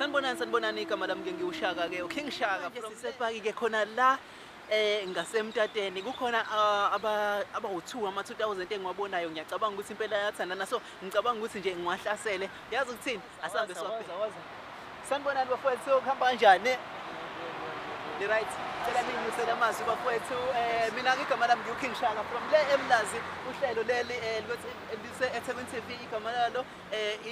Sanibonani igama lami ke ngiuShaka ke uKing Shaka from Sepaki ke khona la ngasemtateni kukhona aba2 ama-2000 engiwabonayo ngiyacabanga ukuthi impela yathandana so ngicabanga ukuthi nje ngiwahlasele yazi ukuthini asambe siwaphela sanibonani bafowethu kuhamba kanjani ni right cela ningusela amazwi bafowethu mina igama lami ngiuKing Shaka from le eMlazi uhlelo leli lise eThekwini TV igama lalo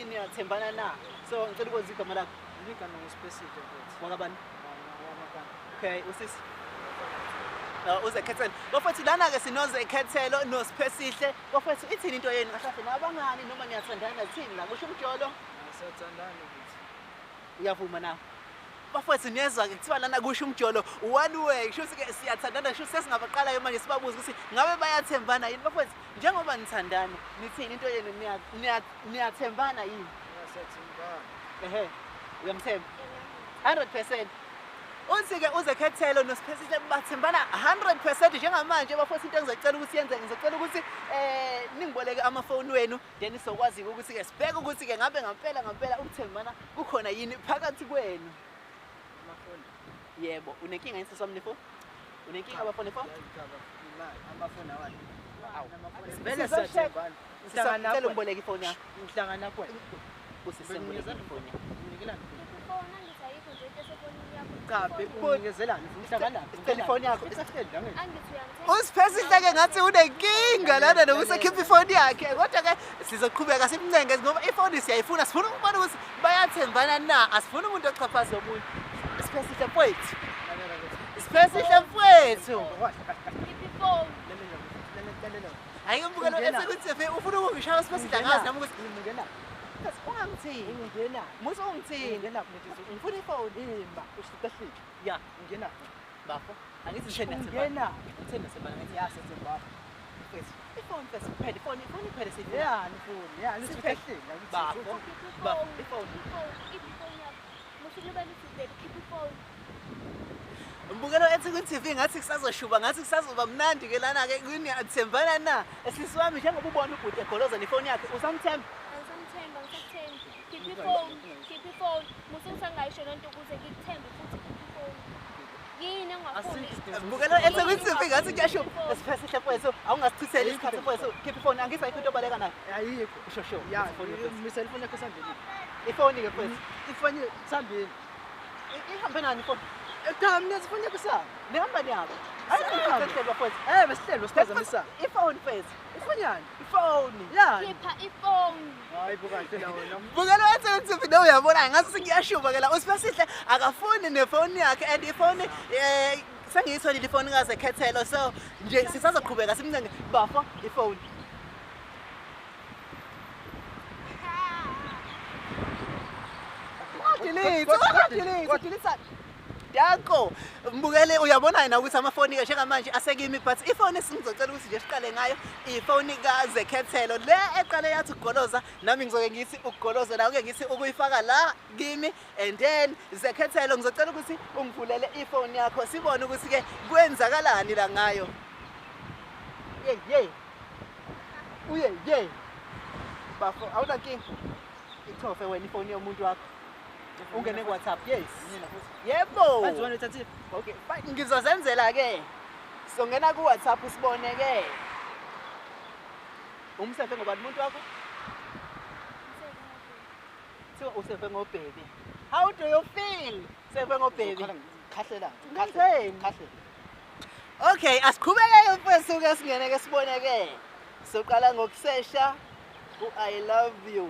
Niyathembana Na so ngicela ukwazi igama lakho Igama ngispecific mfethu. Wakabani? Wamakani. Okay, usisi. Uzekhethelo. Bafethu lana ke sinozekhethelo noSipesihle. Bafethu ithini into yenu kahle nabangani noma niyathandana thini la kusho umjolo? Siyathandana ukuthi. Uyavuma na? Bafethu niyezwa ke kuthiwa lana kusho umjolo one way. Kusho ukuthi ke siyathandana kusho sesingabaqala manje sibabuza ukuthi ngabe bayathembana yini bafethu njengoba nithandana nithini into yenu niyathembana yini? Siyathembana. Uyamthemba 100%. Uthi-ke uzekhethelo noSipesihle bathembana 100% njengamanje bafowethu into engizocela ukuthi yenze ngizocela ukuthi ningiboleke amafoni wenu then sizokwazi ukuthi-ke sibheke ukuthi-ke ngabe ngampela ukuthembana kukhona yini phakathi kwenu. Amafoni. Yebo, unenkinga yini sesami nefoni? Unenkinga abafoni nefoni? Amafoni awani. Vele siyathembana. Sihlangana umboleke ifoni yakho. Ngihlangana kwena. Usisemboleke ifoni yakho. Unikelani? Cha, bebonikezela ngihlangana. Telefoni yakho. Angithi uSipesihle ke ngathi unenkinga lana nokusekhipha ifoni yakhe kodwa ke sizoqhubeka simncenge ngoba ifoni siyayifuna sifuna ukubona ukuthi bayathembana na asifuna umuntu ochaphaza omunye. Sipesihle mfowethu. Sipesihle mfowethu. Hayi ngibukela eSekwini ufuna ukungishaya Sipesihle ngazi nami ukuthi ngingena. Ungangithini? Ngingena. Musa ungithini? Ngingena ngifuna ifoni. imba uSipesihle. Ya, Ngingena. bafo. Angithi nje Ngingena. Ngithini sebana ngathi Yasethemba. ifoni first phela ifoni phela sithi Yeah, ngifuni. Yeah, Sipesihle. bafo. Bafo ifoni. Mbukelo eThekwini TV ngathi kusazoshuba ngathi kusazoba mnandi ke lana ke Niyathembana Na esisi wami njengoba ubona ubhuti egoloza nefoni yakhe usamthemba Keep your phone. Musungisangayisho lento ukuze ngikuthembe futhi keep your phone. Yini engafuni? Mbukelo eThekwini TV ngathi kuyashuba Sipesihle mfowethu awungasichitheli isikhathi mfowethu keep ifoni angisa into obaleka nayo Ayikho. shosho Yeah, iselfoni yakho sambeni. ifoni ke mfowethu Ifoni sambeni. ihambe nani ifoni Cha, mina sifoni yakho sami. nihamba niyabo Sihambe. mfowethu Besihlelo siphazamisa. ifoni mfowethu Ifoni yani? ifoni Yeah. Khipha ifoni. Hayi buka phela wena. Mbukelo eThekwini TV uyabona ngathi sengiyashuba ke la uSipesihle akafuni nefoni yakhe and ifoni sengiyitholile ifoni kazekhethelo so nje sisazoqhubeka simncenge bafo ifoni delete Danko mbukele uyabona yena ukuthi amafoni ke njengamanje asekimi but ifoni esingizocela ukuthi nje siqale ngayo ifoni kazekhethelo le eqale yathi ukugoloza nami ngizoke ngithi ukugoloza la ke ngithi ukuyifaka la kimi and then zekhethelo ngizocela ukuthi ungivulele ifoni yakho sibone ukuthi ke kwenzakalani la ngayo uye bafo awunankinga ithofe wena ifoni yomuntu wakho ungene ku WhatsApp yes yebo Manje wena uthathile. okay ngizozenzela ke songena ku WhatsApp usibone ke umsefe ngoba umuntu wakho so usefe ngobhebi how do you feel sefe ngobhebi Khahlela. Khahle. Okay asiqhubeke mfethu ke singene ke sibone ke soqala ngokusesha I love you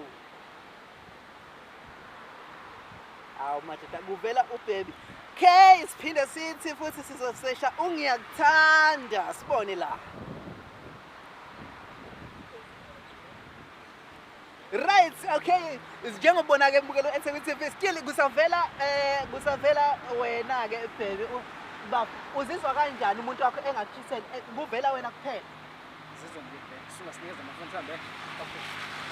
awu madoda kuvela ubaby K siphinde sithi futhi sizosesha ungiyakuthanda sibone la right okay njengobona ke mbukelo eThekwini TV still kusavela wena ke baby baba uzizwa kanjani umuntu wakho engakuthiseli kuvela wena kuphela Sizwe ngibhe. Suka sinikeza amafoni sambe.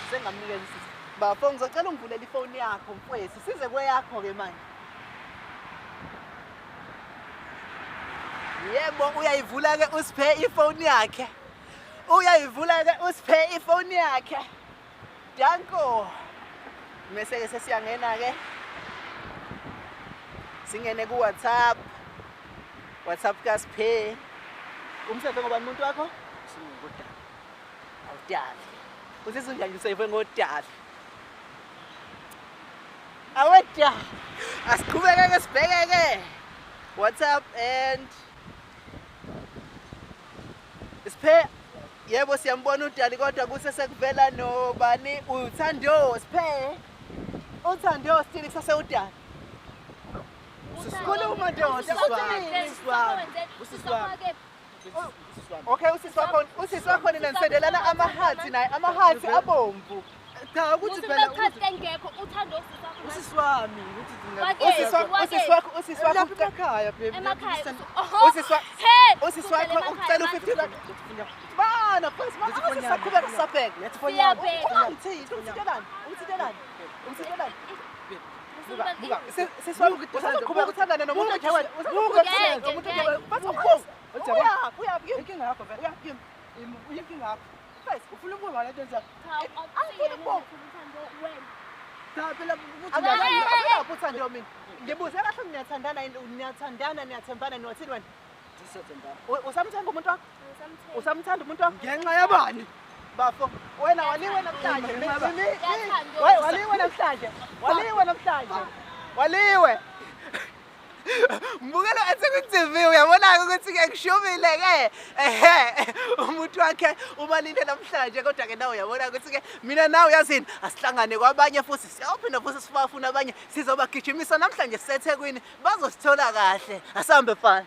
sengamnikeza isisi bafo ngizocela ungivulele ifoni yakho mfowethu size kweyakho ke manje yebo uyayivula ke usiphe ifoni yakhe Danko mese ke sesiyangena ke singene ku-WhatsApp. WhatsApp kaSiphe. Umseve ngobani umuntu wakho? Singukudala. Awudali. Usizwe njani useve ngodala? Awedala. Asiqhubeke-ke sibheke-ke. WhatsApp and Siphe. Yebo siyambona uDali kodwa kusesekuvela nobani uThando Siphe. uThando still kusase uDali. Sikhuluma ndoda Okay usisi wakho nina nisendelana ama-hearts naye ama-hearts abomvu. Cha ukuthi phela engekho uthando usisakho. usisi wami ukuthi Usisi wakho ekhaya baby. Emakhaya. usisi wakho ucela u-50. Bana first sisaqhubeka sisabheka. Ungithitelani? Sisaqhubeka uthandane nomuntu ojewela. Inkinga yakho vele. Inkinga yakho. First ufuna ukuba lento nje. Cha phela Uthando mina. Ngibuze kahle niyathandana niyathembana niwathini wena? Sisethembana. Usamthanda umuntu wakho? Usamthanda umuntu wakho? Ngenxa yabani? Bafo, wena waliwe namhlanje. Waliwe namhlanje. Waliwe. Mbukelo ethi ku-TV uyabona-ke ukuthi-ke ngishubile-ke umuntu wakhe ubalile namhlanje kodwa-ke nawe uyabona ukuthi-ke mina nawe yazini asihlangane kwabanye futhi siyophinda futhi sibafuna abanye sizobagijimisa namhlanje siseThekwini bazosithola kahle. Asambe fana.